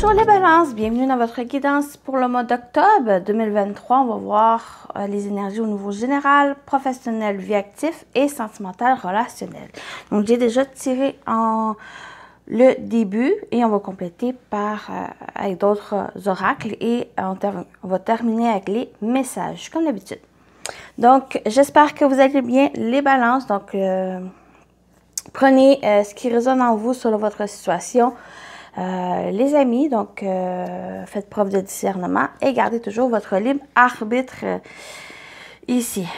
Bonjour les balances, bienvenue dans votre guidance pour le mois d'octobre 2023. On va voir les énergies au niveau général, professionnel, vie active et sentimental, relationnel. Donc j'ai déjà tiré en le début et on va compléter avec d'autres oracles et on va terminer avec les messages comme d'habitude. Donc j'espère que vous allez bien les balances. Donc prenez ce qui résonne en vous sur votre situation. Les amis, donc faites preuve de discernement et gardez toujours votre libre arbitre ici.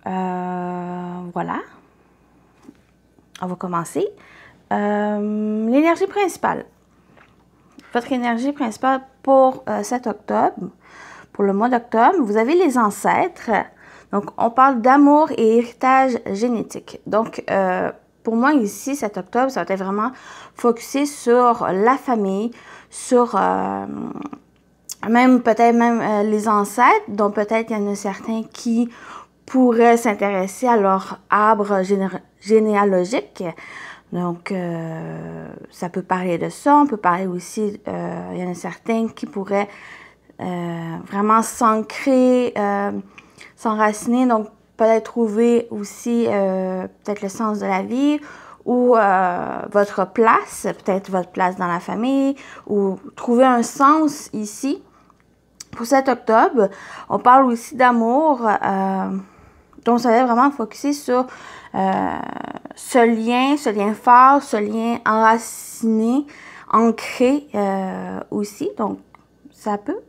Voilà. On va commencer. L'énergie principale. Votre énergie principale pour cet octobre, pour le mois d'octobre, vous avez les ancêtres. Donc, on parle d'amour et héritage génétique. Donc, pour moi, ici, cet octobre, ça va être vraiment focusé sur la famille, sur peut-être même les ancêtres, dont peut-être il y en a certains qui pourraient s'intéresser à leur arbre généalogique. Donc, ça peut parler de ça. On peut parler aussi, il y en a certains qui pourraient vraiment s'ancrer, s'enraciner, donc peut-être trouver aussi peut-être le sens de la vie ou votre place, peut-être votre place dans la famille ou trouver un sens ici. Pour cet octobre, on parle aussi d'amour, donc ça va vraiment focuser sur ce lien fort, ce lien enraciné, ancré aussi. Donc, ça peut,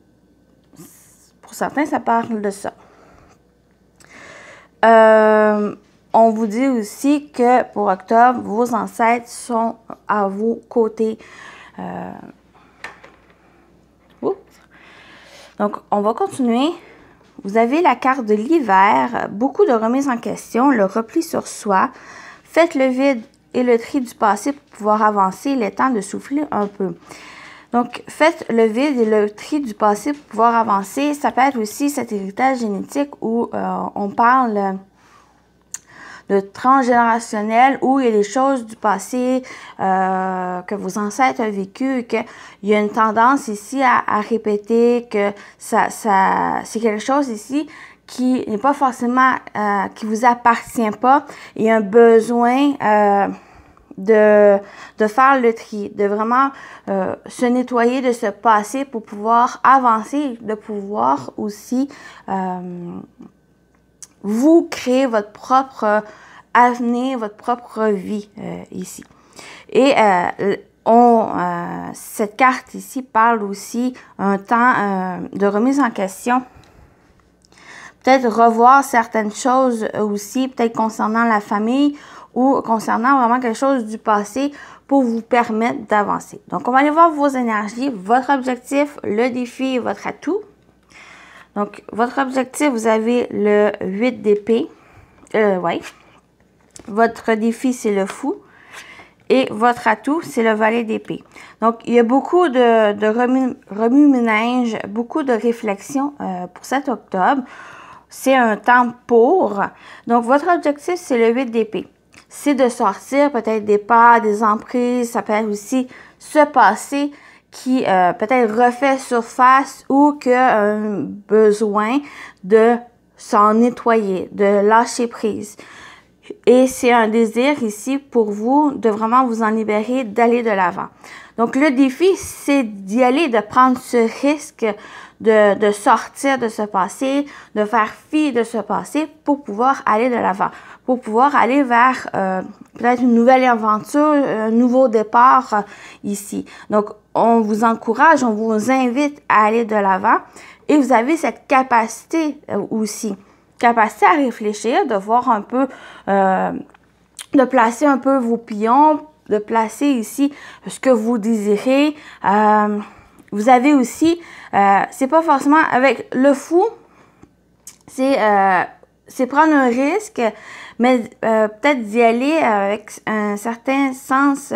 pour certains, ça parle de ça. On vous dit aussi que pour octobre, vos ancêtres sont à vos côtés. Donc, on va continuer. Vous avez la carte de l'hiver, beaucoup de remises en question, le repli sur soi. Faites le vide et le tri du passé pour pouvoir avancer. Il est temps de souffler un peu. Donc, faites le vide et le tri du passé pour pouvoir avancer. Ça peut être aussi cet héritage génétique où on parle de transgénérationnel, où il y a des choses du passé que vos ancêtres ont vécu, qu'il y a une tendance ici à répéter, que c'est quelque chose ici qui n'est pas forcément, qui vous appartient pas. Il y a un besoin de faire le tri, de vraiment se nettoyer de ce passé pour pouvoir avancer, de pouvoir aussi vous créer votre propre avenir, votre propre vie ici. Et cette carte ici parle aussi un temps de remise en question. Peut-être revoir certaines choses aussi, peut-être concernant la famille ou concernant vraiment quelque chose du passé pour vous permettre d'avancer. Donc, on va aller voir vos énergies, votre objectif, le défi et votre atout. Donc, votre objectif, vous avez le 8 d'épée. Ouais. Votre défi, c'est le fou. Et votre atout, c'est le valet d'épée. Donc, il y a beaucoup de remue-ménage, beaucoup de réflexion pour cet octobre. C'est un temps pour. Donc, votre objectif, c'est le 8 d'épée. C'est de sortir peut-être des pas, des emprises. Ça peut être aussi se passer qui peut-être refait surface ou qui a un besoin de s'en nettoyer, de lâcher prise. Et c'est un désir ici pour vous de vraiment vous en libérer, d'aller de l'avant. Donc, le défi, c'est d'y aller, de prendre ce risque de sortir de ce passé, de faire fi de ce passé pour pouvoir aller de l'avant, pour pouvoir aller vers peut-être une nouvelle aventure, un nouveau départ ici. Donc, on vous encourage, on vous invite à aller de l'avant et vous avez cette capacité aussi, capacité à réfléchir, de voir un peu, de placer un peu vos pions, de placer ici ce que vous désirez. Vous avez aussi, c'est pas forcément avec le fou, c'est prendre un risque, mais peut-être d'y aller avec un certain sens,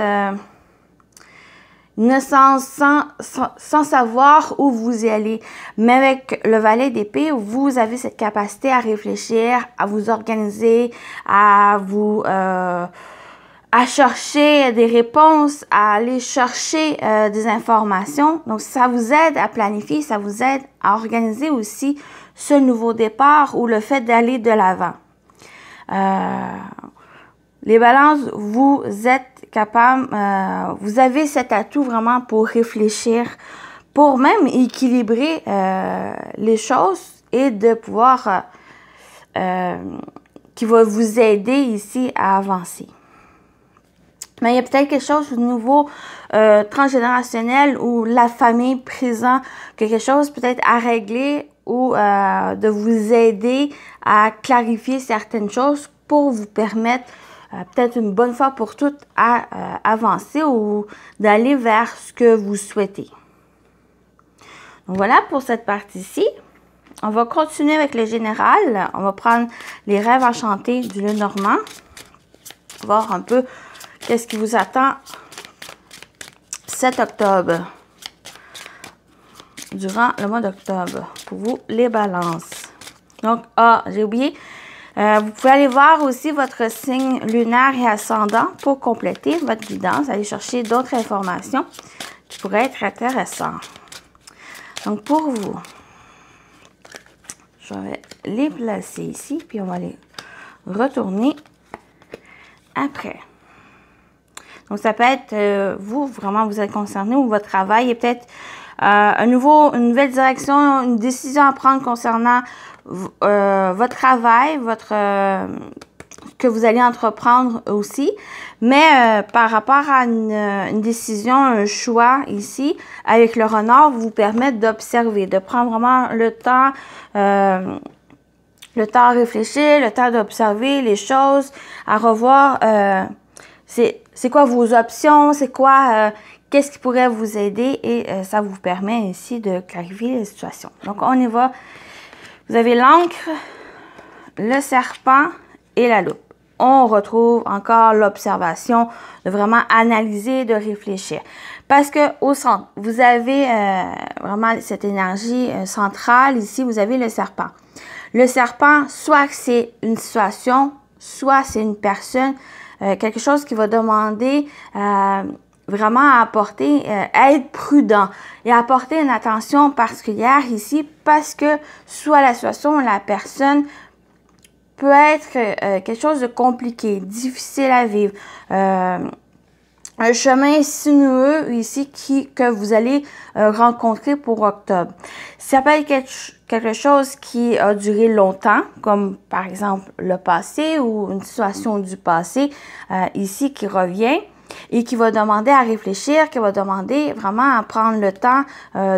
sans savoir où vous y allez. Mais avec le valet d'épée, vous avez cette capacité à réfléchir, à vous organiser, à vous à chercher des réponses, à aller chercher des informations. Donc, ça vous aide à planifier, ça vous aide à organiser aussi ce nouveau départ ou le fait d'aller de l'avant. Les balances, vous êtes capable, vous avez cet atout vraiment pour réfléchir, pour même équilibrer les choses et de pouvoir, qui va vous aider ici à avancer. Mais il y a peut-être quelque chose au niveau transgénérationnel ou la famille présent, quelque chose peut-être à régler ou de vous aider à clarifier certaines choses pour vous permettre peut-être une bonne fois pour toutes à avancer ou d'aller vers ce que vous souhaitez. Donc voilà pour cette partie-ci. On va continuer avec le général. On va prendre les rêves enchantés du Lenormand. Voir un peu qu'est-ce qui vous attend 7 octobre, durant le mois d'octobre, pour vous, les balances. Donc, j'ai oublié, vous pouvez aller voir aussi votre signe lunaire et ascendant pour compléter votre guidance, aller chercher d'autres informations qui pourraient être intéressantes. Donc, pour vous, je vais les placer ici, puis on va les retourner après. Donc, ça peut être vous, vraiment, vous êtes concerné ou votre travail et peut-être une nouvelle direction, une décision à prendre concernant votre travail, que vous allez entreprendre aussi. Mais par rapport à une décision, un choix ici, avec le renard, vous permet d'observer, de prendre vraiment le temps à réfléchir, le temps d'observer les choses, à revoir c'est quoi vos options, c'est quoi, qu'est-ce qui pourrait vous aider et ça vous permet ici de clarifier les situations. Donc, on y va. Vous avez l'encre, le serpent et la loupe. On retrouve encore l'observation, de vraiment analyser, de réfléchir. Parce que au centre, vous avez vraiment cette énergie centrale. Ici, vous avez le serpent. Le serpent, soit c'est une situation, soit c'est une personne, quelque chose qui va demander vraiment à apporter, à être prudent et à apporter une attention particulière ici parce que soit la situation, la personne peut être quelque chose de compliqué, difficile à vivre, un chemin sinueux ici que vous allez rencontrer pour octobre. Ça peut être quelque chose qui a duré longtemps, comme par exemple le passé ou une situation du passé ici qui revient et qui va demander à réfléchir, qui va demander vraiment à prendre le temps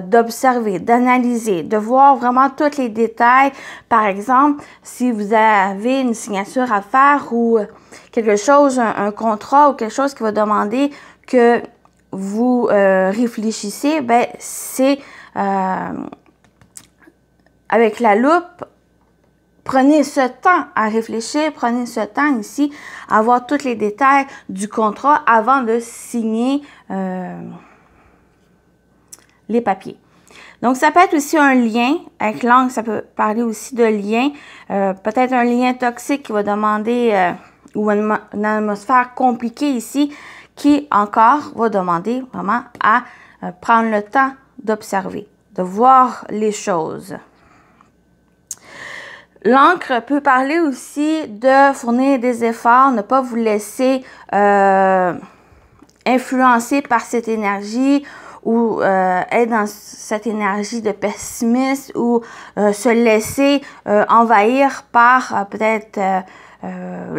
d'observer, d'analyser, de voir vraiment tous les détails. Par exemple, si vous avez une signature à faire ou quelque chose, un contrat ou quelque chose qui va demander que vous réfléchissez, ben c'est avec la loupe. Prenez ce temps à réfléchir, prenez ce temps ici à voir tous les détails du contrat avant de signer les papiers. Donc, ça peut être aussi un lien. Avec l'angle, ça peut parler aussi de lien. Peut-être un lien toxique qui va demander, ou une atmosphère compliquée ici, qui encore va demander vraiment à prendre le temps d'observer, de voir les choses. L'encre peut parler aussi de fournir des efforts, ne pas vous laisser influencer par cette énergie ou être dans cette énergie de pessimisme ou se laisser envahir par peut-être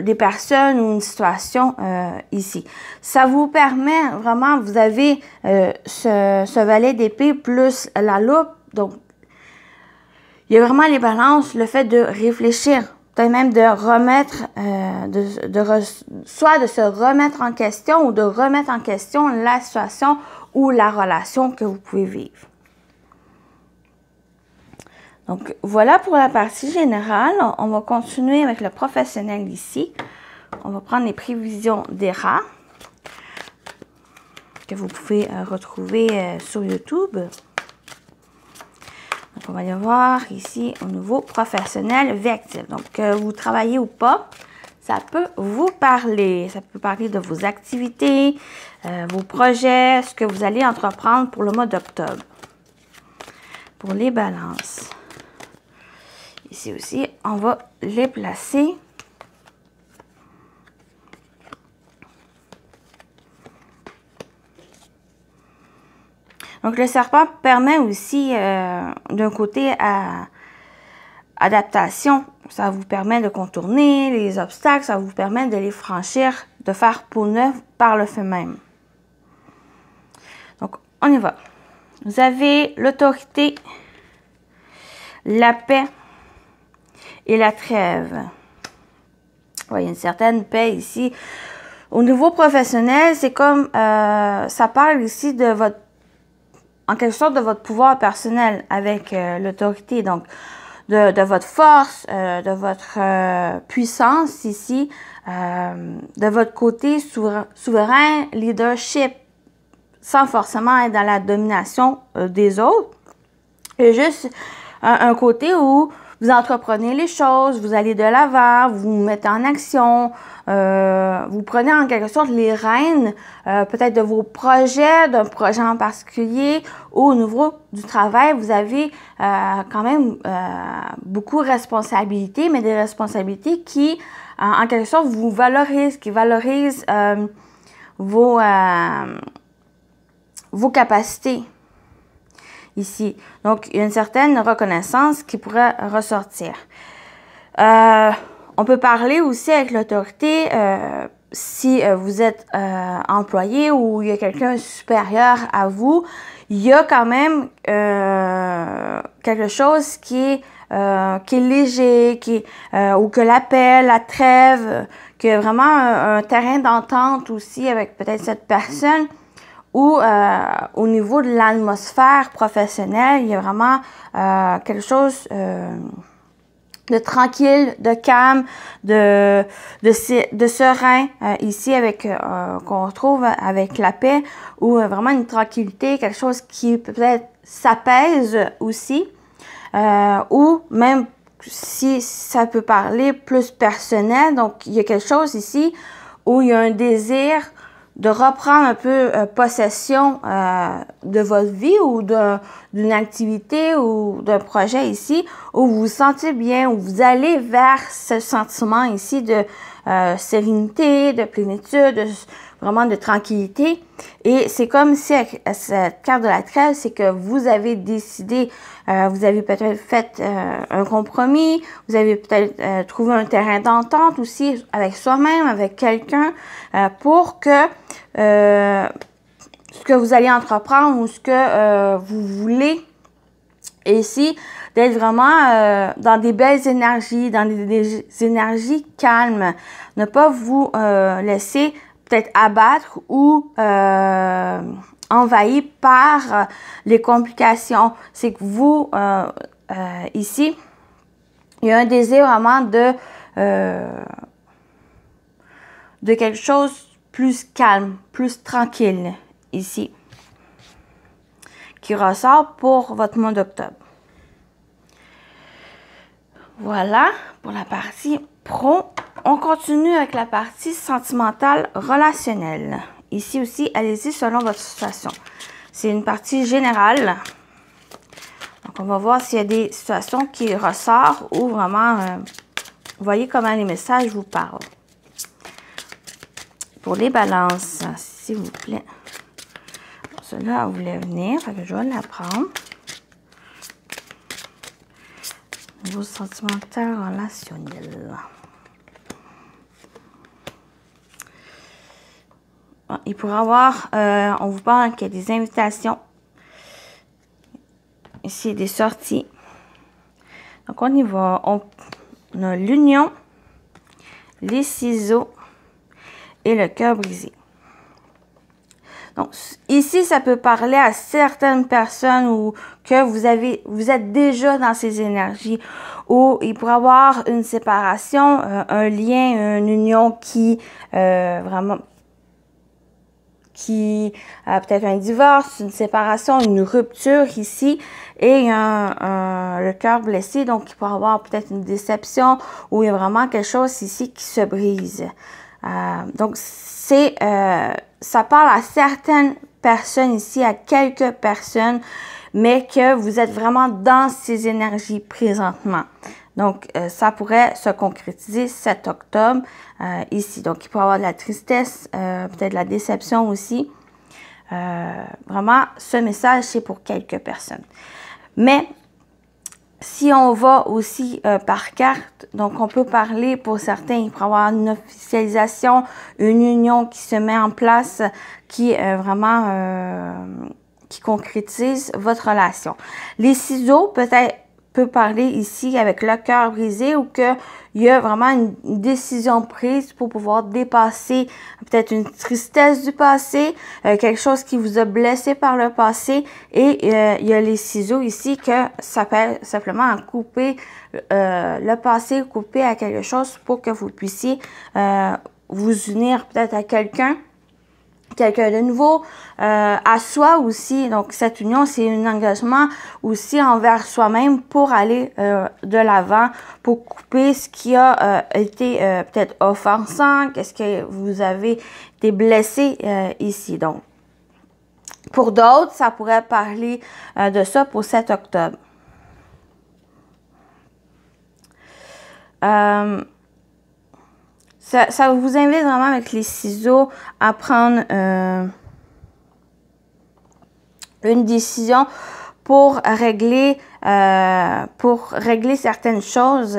des personnes ou une situation ici. Ça vous permet vraiment, vous avez ce valet d'épée plus la loupe, donc il y a vraiment les balances, le fait de réfléchir, peut-être même de remettre, soit de se remettre en question ou de remettre en question la situation ou la relation que vous pouvez vivre. Donc, voilà pour la partie générale. On va continuer avec le professionnel ici. On va prendre les prévisions d'ERA que vous pouvez retrouver sur YouTube. Donc, on va aller voir ici au niveau professionnel, V actif. Donc, que vous travaillez ou pas, ça peut vous parler. Ça peut parler de vos activités, vos projets, ce que vous allez entreprendre pour le mois d'octobre. Pour les balances. Ici aussi, on va les placer. Donc, le serpent permet aussi, d'un côté, adaptation. Ça vous permet de contourner les obstacles, ça vous permet de les franchir, de faire peau neuve par le fait même. Donc, on y va. Vous avez l'autorité, la paix et la trêve. Ouais, il y a une certaine paix ici. Au niveau professionnel, c'est comme, ça parle ici de votre, en quelque sorte, de votre pouvoir personnel avec l'autorité. Donc, de votre force, de votre puissance ici, de votre côté souverain, leadership, sans forcément être dans la domination des autres. Et juste un côté où vous entreprenez les choses, vous allez de l'avant, vous vous mettez en action, vous prenez en quelque sorte les rênes peut-être de vos projets, d'un projet en particulier, ou au niveau du travail, vous avez quand même beaucoup de responsabilités, mais des responsabilités qui, en quelque sorte, vous valorisent, qui valorisent vos capacités ici. Donc, il y a une certaine reconnaissance qui pourrait ressortir. On peut parler aussi avec l'autorité si vous êtes employé ou il y a quelqu'un supérieur à vous, il y a quand même quelque chose qui est léger, ou que la paix, la trêve, qu'il y a vraiment un terrain d'entente aussi avec peut-être cette personne, ou au niveau de l'atmosphère professionnelle, il y a vraiment quelque chose de tranquille, de calme, de serein ici avec qu'on retrouve avec la paix, ou vraiment une tranquillité, quelque chose qui peut-être s'apaise aussi, ou même si ça peut parler plus personnel, donc il y a quelque chose ici où il y a un désir de reprendre un peu possession de votre vie ou d'une activité ou d'un projet ici, où vous vous sentez bien, où vous allez vers ce sentiment ici de sérénité, de plénitude, vraiment de tranquillité. Et c'est comme si avec cette carte de la trêve, c'est que vous avez décidé, vous avez peut-être fait un compromis, vous avez peut-être trouvé un terrain d'entente aussi avec soi-même, avec quelqu'un, pour que ce que vous allez entreprendre ou ce que vous voulez ici, d'être vraiment dans des belles énergies, dans des énergies calmes, ne pas vous laisser peut-être abattre ou envahi par les complications. C'est que vous, ici, il y a un désir vraiment de quelque chose plus calme, plus tranquille ici, qui ressort pour votre mois d'octobre. Voilà pour la partie pro. On continue avec la partie sentimentale relationnelle. Ici aussi, allez-y selon votre situation. C'est une partie générale. Donc, on va voir s'il y a des situations qui ressortent ou vraiment, vous voyez comment les messages vous parlent. Pour les balances, s'il vous plaît. Cela voulait venir, fait que je vais la prendre. Niveau sentimental relationnel. Bon, il pourrait y avoir, on vous parle qu'il y a des invitations. Ici, des sorties. Donc, on y va. On a l'union, les ciseaux et le cœur brisé. Donc, ici, ça peut parler à certaines personnes ou que vous êtes déjà dans ces énergies, ou il pourrait y avoir une séparation, un lien, une union qui vraiment peut-être un divorce, une séparation, une rupture ici, et le cœur blessé, donc il peut y avoir peut-être une déception ou il y a vraiment quelque chose ici qui se brise. Donc ça parle à certaines personnes ici, à quelques personnes, mais que vous êtes vraiment dans ces énergies présentement. Donc, ça pourrait se concrétiser 7 octobre ici. Donc, il peut y avoir de la tristesse, peut-être de la déception aussi. Vraiment, ce message, c'est pour quelques personnes. Mais, si on va aussi par carte, donc on peut parler pour certains, il peut y avoir une officialisation, une union qui se met en place, qui vraiment qui concrétise votre relation. Les ciseaux, peut-être, peut parler ici avec le cœur brisé ou qu'il y a vraiment une décision prise pour pouvoir dépasser peut-être une tristesse du passé, quelque chose qui vous a blessé par le passé, et il y a les ciseaux ici que ça peut simplement couper le passé, couper à quelque chose pour que vous puissiez vous unir peut-être à quelqu'un de nouveau, à soi aussi. Donc, cette union, c'est un engagement aussi envers soi-même pour aller de l'avant, pour couper ce qui a été peut-être offensant, qu'est-ce que vous avez été blessé ici. Donc, pour d'autres, ça pourrait parler de ça pour 7 octobre. Ça vous invite vraiment avec les ciseaux à prendre une décision pour régler certaines choses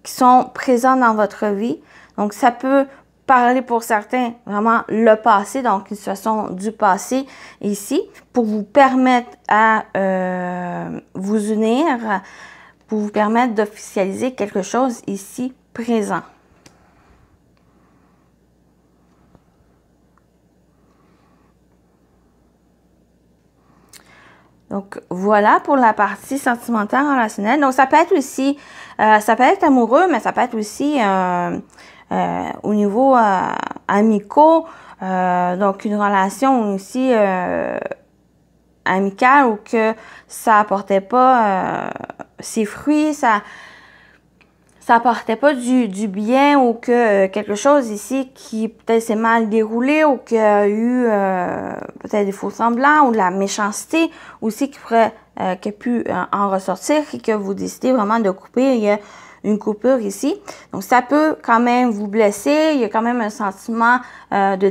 qui sont présentes dans votre vie. Donc, ça peut parler pour certains vraiment le passé, donc une situation du passé ici, pour vous permettre à vous unir, pour vous permettre d'officialiser quelque chose ici présent. Donc, voilà pour la partie sentimentale relationnelle. Donc, ça peut être aussi, ça peut être amoureux, mais ça peut être aussi au niveau amicaux. Donc, une relation aussi amicale où que ça apportait pas ses fruits, ça apportait pas du bien, ou que quelque chose ici qui peut-être s'est mal déroulé, ou qu'il y a eu peut-être des faux semblants ou de la méchanceté aussi qui pourrait qui a pu en ressortir, et que vous décidez vraiment de couper. Il y a une coupure ici. Donc, ça peut quand même vous blesser. Il y a quand même un sentiment de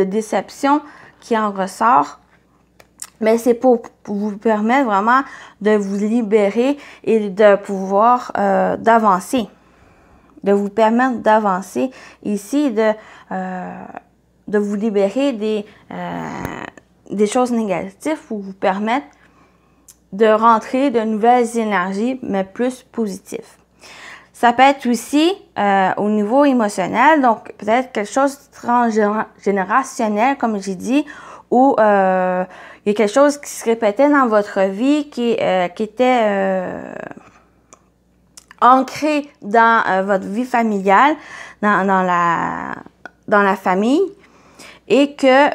déception qui en ressort. Mais c'est pour vous permettre vraiment de vous libérer et de pouvoir d'avancer. De vous permettre d'avancer ici, de vous libérer des choses négatives pour vous permettre de rentrer de nouvelles énergies, mais plus positives. Ça peut être aussi au niveau émotionnel, donc peut-être quelque chose de transgénérationnel, comme j'ai dit, où il y a quelque chose qui se répétait dans votre vie, qui était ancré dans votre vie familiale, dans la famille, et que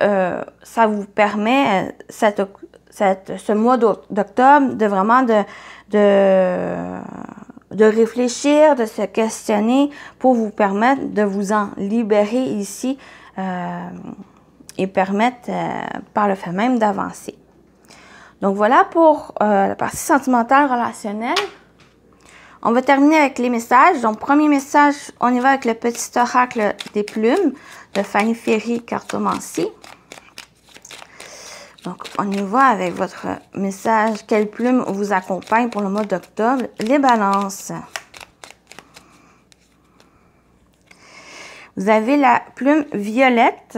ça vous permet, ce mois d'octobre, de vraiment de réfléchir, de se questionner pour vous permettre de vous en libérer ici et permettre par le fait même d'avancer. Donc voilà pour la partie sentimentale relationnelle. On va terminer avec les messages. Donc, premier message, on y va avec le petit oracle des plumes de Fanny Ferry Cartomancie. Donc, on y va avec votre message. Quelle plume vous accompagne pour le mois d'octobre? Les balances. Vous avez la plume violette.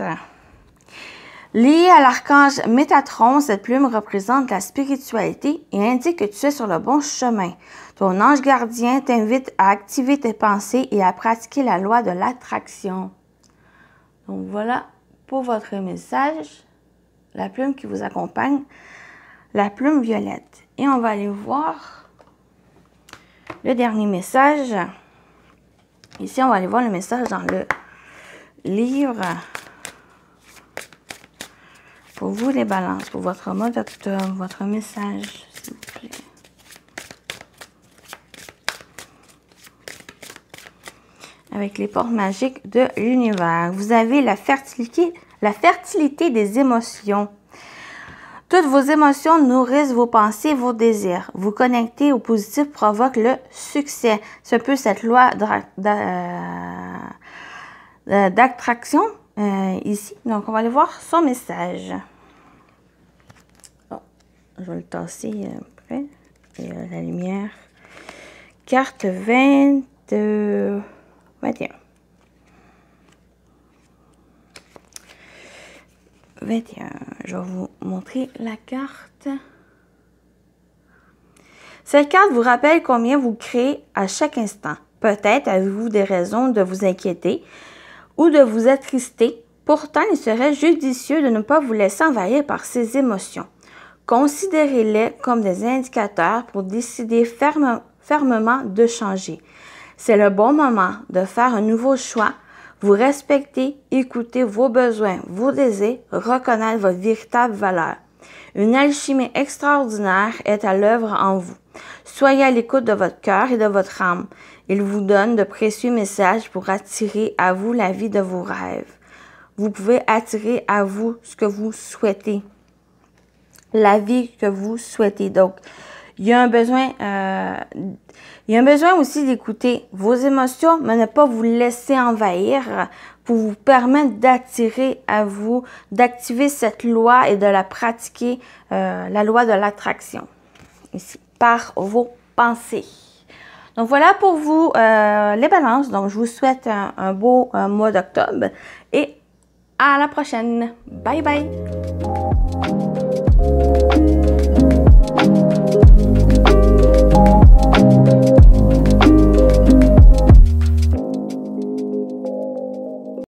Liée à l'archange Métatron, cette plume représente la spiritualité et indique que tu es sur le bon chemin. Ton ange gardien t'invite à activer tes pensées et à pratiquer la loi de l'attraction. Donc voilà pour votre message, la plume qui vous accompagne, la plume violette. Et on va aller voir le dernier message. Ici, on va aller voir le message dans le livre Pour vous, les balances, pour votre mois d'octobre, votre message, s'il vous plaît. Avec les portes magiques de l'univers. Vous avez la fertilité des émotions. Toutes vos émotions nourrissent vos pensées, vos désirs. Vous connecter au positif provoque le succès. C'est un peu cette loi d'attraction ici. Donc, on va aller voir son message. Oh, je vais le tasser après. Et la lumière. Carte 21. Je vais vous montrer la carte. Cette carte vous rappelle combien vous créez à chaque instant. Peut-être avez-vous des raisons de vous inquiéter ou de vous attrister. Pourtant, il serait judicieux de ne pas vous laisser envahir par ces émotions. Considérez-les comme des indicateurs pour décider fermement de changer. C'est le bon moment de faire un nouveau choix. Vous respectez, écoutez vos besoins, vos désirs, reconnaître votre véritable valeur. Une alchimie extraordinaire est à l'œuvre en vous. Soyez à l'écoute de votre cœur et de votre âme. Il vous donne de précieux messages pour attirer à vous la vie de vos rêves. Vous pouvez attirer à vous ce que vous souhaitez. La vie que vous souhaitez. Donc, il y a un besoin aussi d'écouter vos émotions, mais ne pas vous laisser envahir pour vous permettre d'attirer à vous, d'activer cette loi et de la pratiquer, la loi de l'attraction, ici, par vos pensées. Donc, voilà pour vous les balances. Donc, je vous souhaite un beau mois d'octobre et à la prochaine. Bye bye!